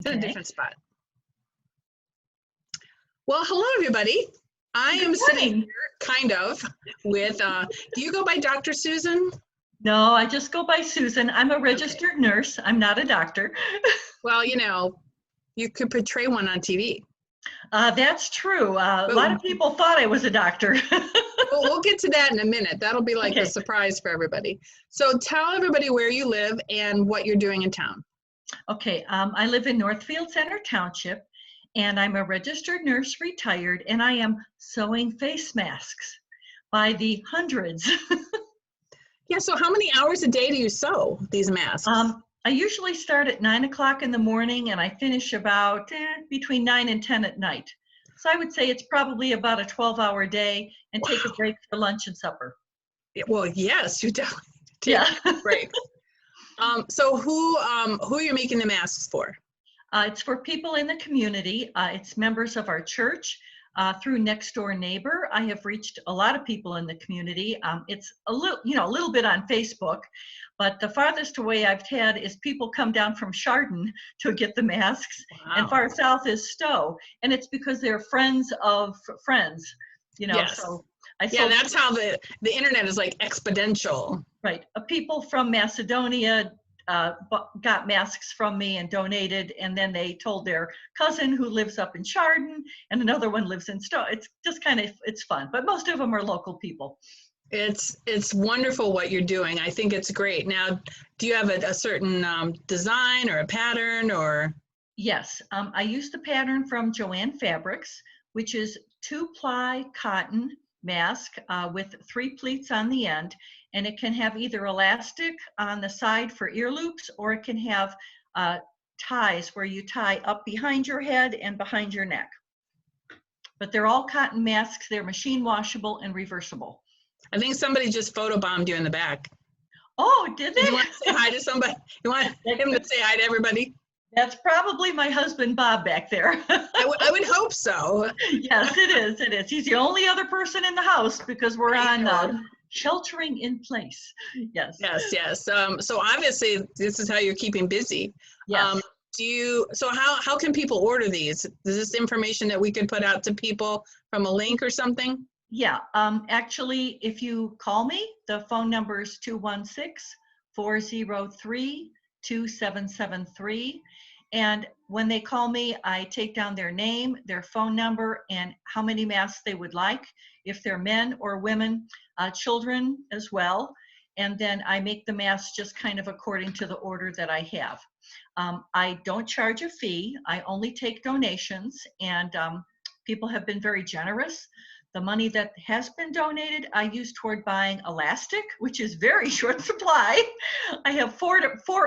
It's in a Okay. different spot. Well, hello, everybody. I am Good sitting morning. here, kind of, with, do you go by Dr. Susan? No, I just go by Susan. I'm a registered nurse. I'm not a doctor. Well, you know, you could portray one on TV. That's true. A lot of people thought I was a doctor. Well, we'll get to that in a minute. That'll be like the Okay. surprise for everybody. So tell everybody where you live and what you're doing in town. Okay, I live in Northfield Center Township, and I'm a registered nurse retired, and I am sewing face masks by the hundreds. Yeah, so how many hours a day do you sew these masks? I usually start at 9 o'clock in the morning, and I finish about between 9 and 10 at night. So I would say it's probably about a 12-hour day, and take a break for lunch and supper. Well, yes, you definitely take Yeah. breaks. So who are you making the masks for? It's for people in the community. It's members of our church. Through Next Door Neighbor, I have reached a lot of people in the community. It's a little bit on Facebook, but the farthest away I've had is people come down from Chardon to get the masks, and far south is Stowe, and it's because they're friends of friends, Yes. So that's how the internet is like exponential. Right. People from Macedonia got masks from me and donated, and then they told their cousin who lives up in Chardon, and another one lives in Stowe. It's just it's fun, but most of them are local people. It's wonderful what you're doing. I think it's great. Now, do you have a certain design or a pattern or? Yes, I use the pattern from Joann Fabrics, which is 2-ply cotton mask with 3 pleats on the end, and it can have either elastic on the side for ear loops, or it can have ties where you tie up behind your head and behind your neck. But they're all cotton masks. They're machine washable and reversible. I think somebody just photobombed you in the back. Oh, did they? You want to say hi to somebody? You want him to say hi to everybody? That's probably my husband, Bob, back there. I would hope so. Yes, it is. It is. He's the only other person in the house because we're on sheltering in place. Yes. Yes. So obviously, this is how you're keeping busy. Yes. So how can people order these? Is this information that we could put out to people from a link or something? Yeah. Actually, if you call me, the phone number is 216-403-2773. And when they call me, I take down their name, their phone number, and how many masks they would like, if they're men or women, children as well. And then I make the masks just kind of according to the order that I have. I don't charge a fee. I only take donations, and people have been very generous. The money that has been donated, I use toward buying elastic, which is very short supply. I have four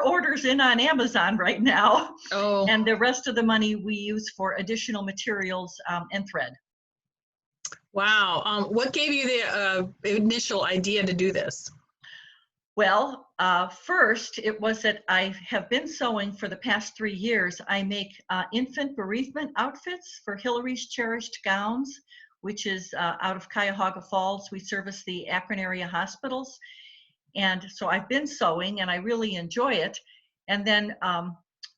orders in on Amazon right now. Oh. And the rest of the money we use for additional materials and thread. Wow. What gave you the initial idea to do this? Well, first, it was that I have been sewing for the past 3 years. I make infant bereavement outfits for Hillary's Cherished Gowns, which is out of Cuyahoga Falls. We service the Akron area hospitals. And so I've been sewing and I really enjoy it. And then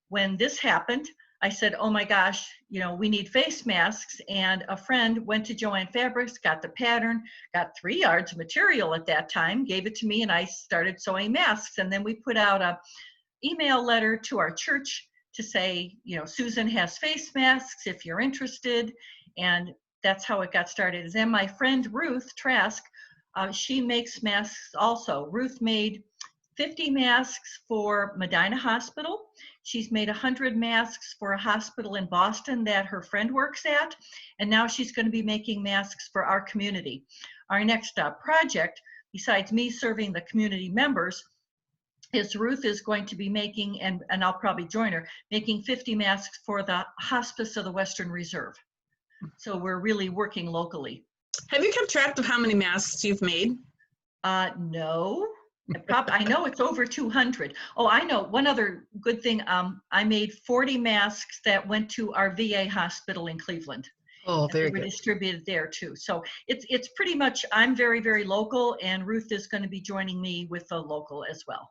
when this happened, I said, oh my gosh, we need face masks. And a friend went to Joann Fabrics, got the pattern, got 3 yards of material at that time, gave it to me, and I started sewing masks. And then we put out a email letter to our church to say, Susan has face masks if you're interested. And that's how it got started. And then my friend Ruth Trask, she makes masks also. Ruth made 50 masks for Medina Hospital. She's made 100 masks for a hospital in Boston that her friend works at. And now she's going to be making masks for our community. Our next project, besides me serving the community members, is Ruth is going to be making, and I'll probably join her, making 50 masks for the Hospice of the Western Reserve. So we're really working locally. Have you kept track of how many masks you've made? No. I know it's over 200. Oh, I know. One other good thing, I made 40 masks that went to our VA hospital in Cleveland. Oh, very good. They were distributed there too. So it's pretty much, I'm very, very local, and Ruth is going to be joining me with the local as well.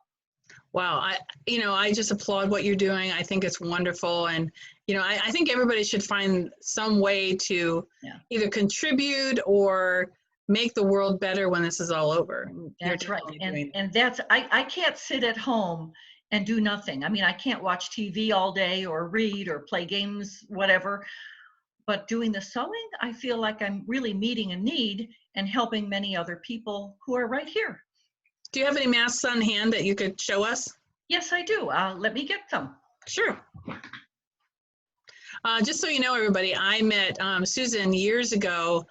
Wow, I just applaud what you're doing. I think it's wonderful, and I think everybody should find some way to Yeah, either contribute or make the world better when this is all over. You're that's right. definitely And doing that. and that's I can't sit at home and do nothing. I mean, I can't watch TV all day or read or play games, whatever. But doing the sewing, I feel like I'm really meeting a need and helping many other people who are right here. Do you have any masks on hand that you could show us? Yes, I do. Let me get them. Sure. Just so you know, everybody, I met Susan years ago.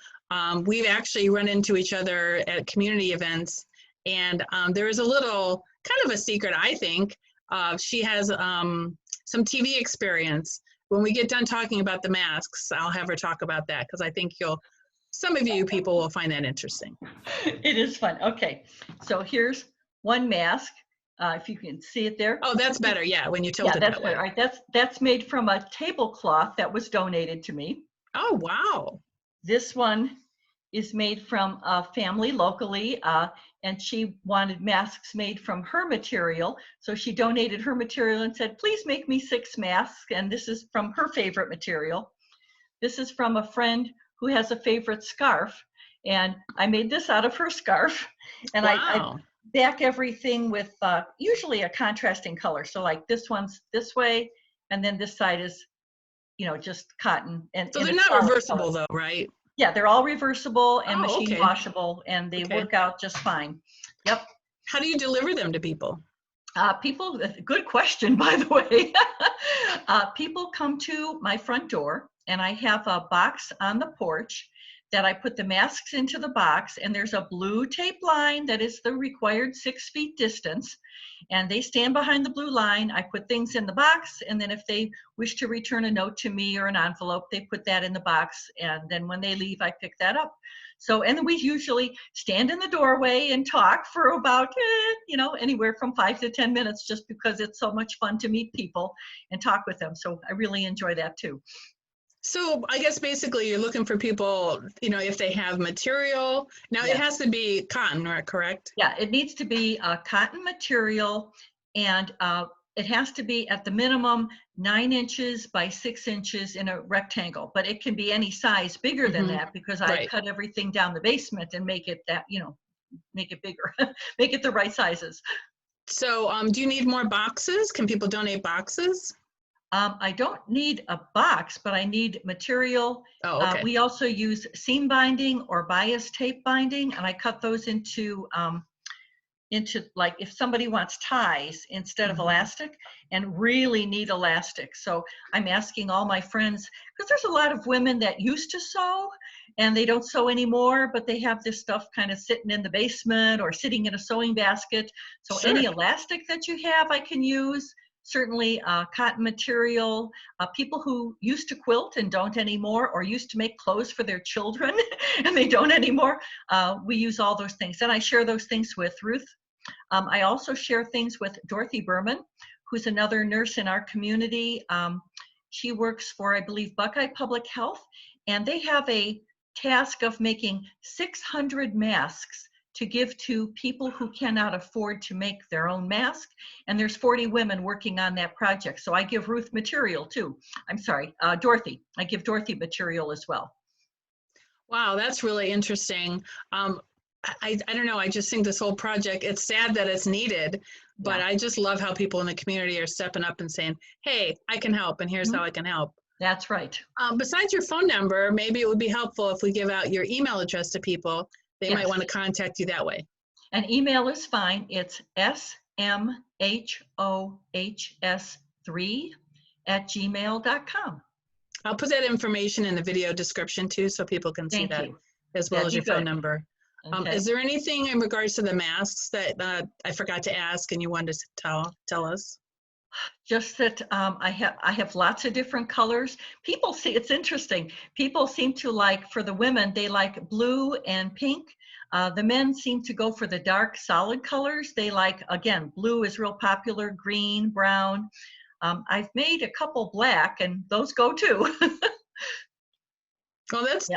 We've actually run into each other at community events, and there is a little kind of a secret, I think. She has some TV experience. When we get done talking about the masks, I'll have her talk about that because I think some of you people will find that interesting. It is fun. Okay, so here's one mask. If you can see it there. Oh, that's better. Yeah, when you tilt Yeah, it that's that better. way. All right, that's made from a tablecloth that was donated to me. Oh, wow. This one is made from a family locally, and she wanted masks made from her material. So she donated her material and said, please make me 6 masks. And this is from her favorite material. This is from a friend who has a favorite scarf. And I made this out of her scarf. And Wow. I back everything with usually a contrasting color. So like this one's this way, and then this side is, just cotton. And So they're it's not solid reversible color. though, right? Yeah, they're all reversible and Oh, machine okay. washable, and they Okay. work out just fine. Yep. How do you deliver them to people? People, good question, by the way. People come to my front door, and I have a box on the porch that I put the masks into the box, and there's a blue tape line that is the required 6 feet distance. And they stand behind the blue line. I put things in the box, and then if they wish to return a note to me or an envelope, they put that in the box. And then when they leave, I pick that up. So, and then we usually stand in the doorway and talk for about, anywhere from 5 to 10 minutes, just because it's so much fun to meet people and talk with them. So I really enjoy that too. So I guess basically you're looking for people, if they have material. Now it Yes. has to be cotton, right? Correct? Yeah, it needs to be a cotton material, and it has to be at the minimum 9 inches by 6 inches in a rectangle, but it can be any size bigger than that because I Right. cut everything down the basement and make it that, make it bigger, make it the right sizes. So do you need more boxes? Can people donate boxes? I don't need a box, but I need material. Oh, okay. We also use seam binding or bias tape binding, and I cut those into like if somebody wants ties instead of elastic and really need elastic. So I'm asking all my friends, because there's a lot of women that used to sew and they don't sew anymore, but they have this stuff kind of sitting in the basement or sitting in a sewing basket. So Sure. any elastic that you have, I can use. Certainly cotton material, people who used to quilt and don't anymore, or used to make clothes for their children and they don't anymore. We use all those things. And I share those things with Ruth. I also share things with Dorothy Berman, who's another nurse in our community. She works for, I believe, Buckeye Public Health, and they have a task of making 600 masks to give to people who cannot afford to make their own mask. And there's 40 women working on that project. So I give Ruth material too. I'm sorry, Dorothy. I give Dorothy material as well. Wow, that's really interesting. I don't know. I just think this whole project, it's sad that it's needed, but I just love how people in the community are stepping up and saying, hey, I can help, and here's how I can help. That's right. Besides your phone number, maybe it would be helpful if we give out your email address to people. They might want to contact you that way. An email is fine. It's smhohs3@gmail.com. I'll put that information in the video description too, so people can see that, as well as your phone number. Okay. Is there anything in regards to the masks that I forgot to ask and you wanted to tell us? Just that I have lots of different colors. People see, it's interesting. People seem to like, for the women, they like blue and pink. The men seem to go for the dark, solid colors. They like, again, blue is real popular, green, brown. I've made a couple black, and those go too. Well, that's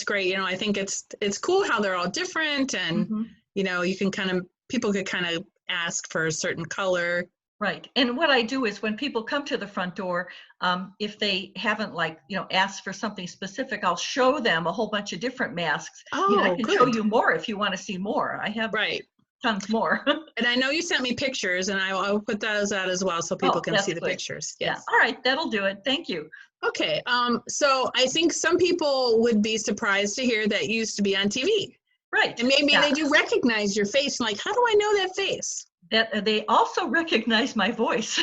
great. I think it's cool how they're all different, and you can people could kind of ask for a certain color. Right. And what I do is when people come to the front door, if they haven't asked for something specific, I'll show them a whole bunch of different masks. I Oh, can show good. you more if you want to see more. I have Right. tons more. And I know you sent me pictures, and I'll put those out as well so people can that's see the good. pictures. Yeah. Yes. All right. That'll do it. Thank you. Okay. So I think some people would be surprised to hear that you used to be on TV. Right. And maybe Yeah. they do recognize your face. Like, how do I know that face? That they also recognize my voice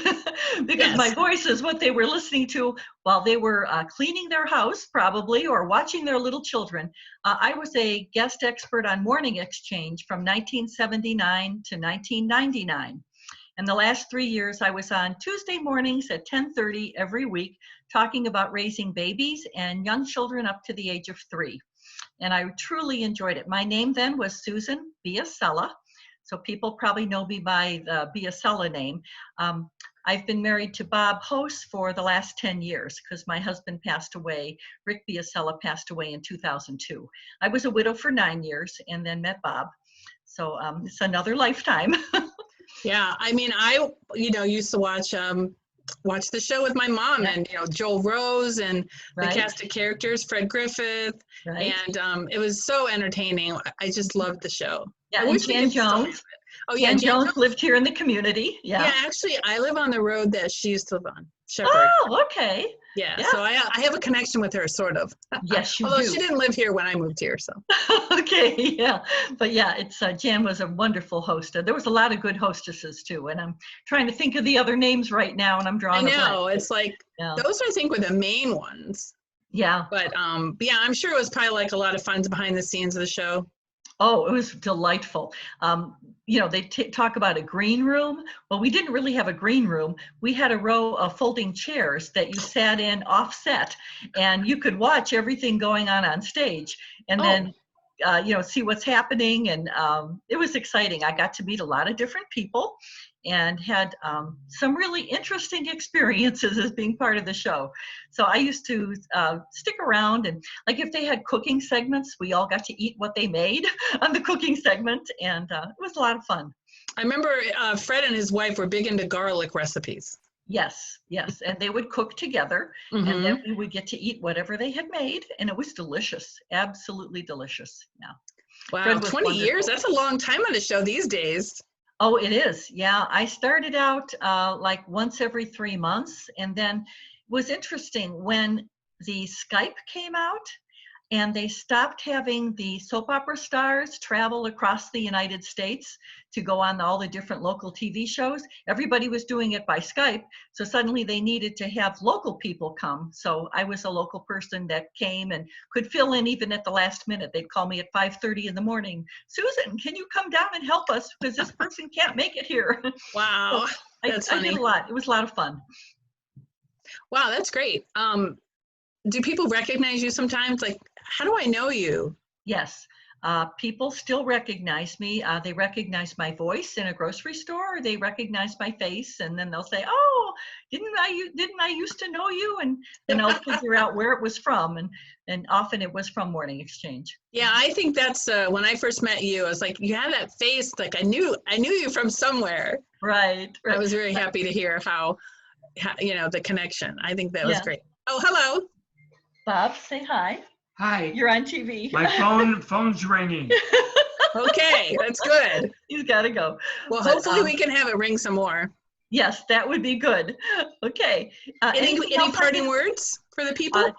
because my voice is what they were listening to while they were cleaning their house, probably, or watching their little children. I was a guest expert on Morning Exchange from 1979 to 1999. And the last 3 years, I was on Tuesday mornings at 10:30 every week, talking about raising babies and young children up to the age of 3. And I truly enjoyed it. My name then was Susan Biasella. So people probably know me by the Biasella name. I've been married to Bob Hohs for the last 10 years because my husband passed away. Rick Biasella passed away in 2002. I was a widow for 9 years and then met Bob. So it's another lifetime. Yeah, I mean, I used to watch the show with my mom, and Joel Rose and the cast of characters, Fred Griffith, and it was so entertaining. I just loved the show. Yeah, I wish Jan Jones. Oh yeah, Jan Jones lived here in the community. Yeah, actually, I live on the road that she used to live on, Shepherd. Oh, okay. Yeah, so I have a connection with her, sort of. Yes, you Although do. she didn't live here when I moved here, so. Okay, yeah. But yeah, it's Jan was a wonderful host. There was a lot of good hostesses too, and I'm trying to think of the other names right now, and I'm drawing a blank. I know, it's like, those I think were the main ones. Yeah. But yeah, I'm sure it was probably like a lot of fun behind the scenes of the show. Oh, it was delightful. They talk about a green room. Well, we didn't really have a green room. We had a row of folding chairs that you sat in offset, and you could watch everything going on stage, and then see what's happening. And it was exciting. I got to meet a lot of different people and had some really interesting experiences as being part of the show. So I used to stick around, and like if they had cooking segments, we all got to eat what they made on the cooking segment, and it was a lot of fun. I remember Fred and his wife were big into garlic recipes. Yes, and they would cook together, and then we would get to eat whatever they had made, and it was delicious, absolutely delicious. Yeah. Wow, 20 years, that's a long time on the show these days. Oh, it is. Yeah. I started out like once every 3 months. And then it was interesting when the Skype came out and they stopped having the soap opera stars travel across the United States to go on all the different local TV shows. Everybody was doing it by Skype. So suddenly they needed to have local people come. So I was a local person that came and could fill in even at the last minute. They'd call me at 5:30 in the morning. Susan, can you come down and help us? Because this person can't make it here. Wow. So That's I funny. did a lot. It was a lot of fun. Wow, that's great. Do people recognize you sometimes? Like, how do I know you? Yes. People still recognize me. They recognize my voice in a grocery store. Or they recognize my face, and then they'll say, "Oh, didn't I used to know you?" And then I'll figure out where it was from, and often it was from Morning Exchange. Yeah, I think that's when I first met you. I was like, you have that face. Like I knew you from somewhere. Right. I was very happy to hear how the connection. I think that was great. Oh, hello. Bob, say hi. Hi. You're on TV. My phone's ringing. Okay, that's good. He's got to go. Well, hopefully we can have it ring some more. Yes, that would be good. Okay. Any parting words for the people?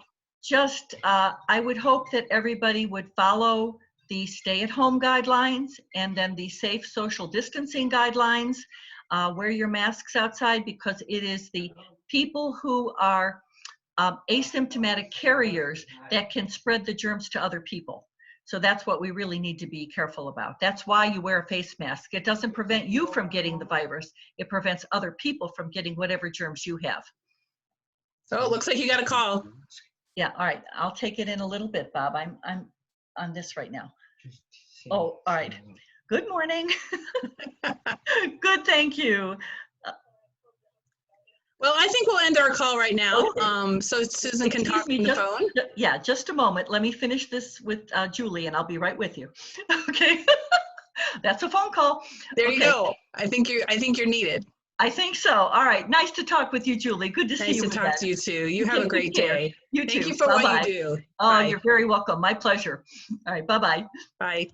I would hope that everybody would follow the stay-at-home guidelines and then the safe social distancing guidelines. Wear your masks outside because it is the people who are asymptomatic carriers that can spread the germs to other people. So that's what we really need to be careful about. That's why you wear a face mask. It doesn't prevent you from getting the virus. It prevents other people from getting whatever germs you have. So it looks like you got a call. Yeah, all right. I'll take it in a little bit, Bob. I'm on this right now. Oh, all right. Good morning. Good, thank you. Well, I think we'll end our call right now. Okay. So Susan can talk on the phone. Yeah, just a moment. Let me finish this with Julie, and I'll be right with you. Okay. That's a phone call. There you Okay. go. I think you're needed. I think so. All right. Nice to talk with you, Julie. Good to see Nice you to again. talk to you too. You have a Take great care. day. You Thank too. you for Bye-bye. what you do. Oh, Bye. you're very welcome. My pleasure. All right. Bye-bye. Bye.